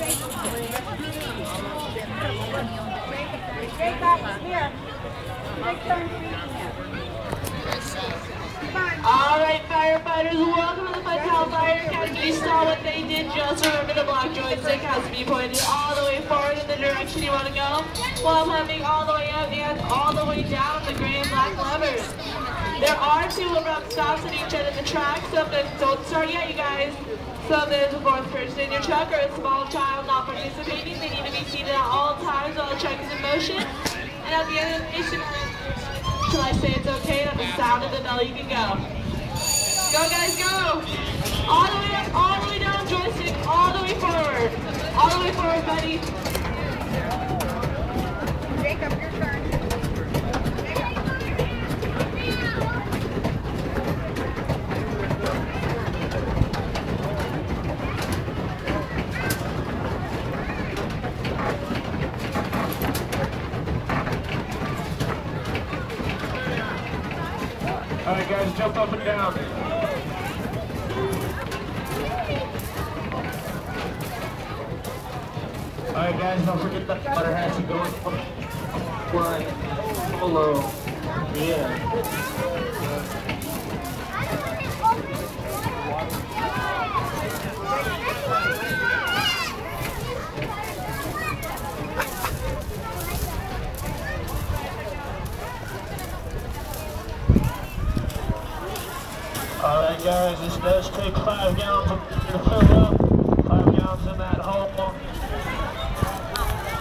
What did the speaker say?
Alright, firefighters, welcome to the Vital Fire Academy. You saw what they did. Just remember the block joystick has to be pointed all the way forward in the direction you want to go, while pumping all the way up and all the way down the gray and black levers. There are 2 abrupt stops at each end of the track, so don't start yet, you guys. So if there's a 4th person in your truck or a small child not participating, they need to be seated at all times while the truck is in motion. And at the end of the mission, till I say it's okay, at the sound of the bell, you can go. Go, guys, go! All the way up, all the way down, joystick, all the way forward. All the way forward, buddy. Jacob, your turn. Alright guys, jump up and down. Alright guys, don't forget that butter has to go front, below. Yeah. Alright guys, this does take 5 gallons to fill up.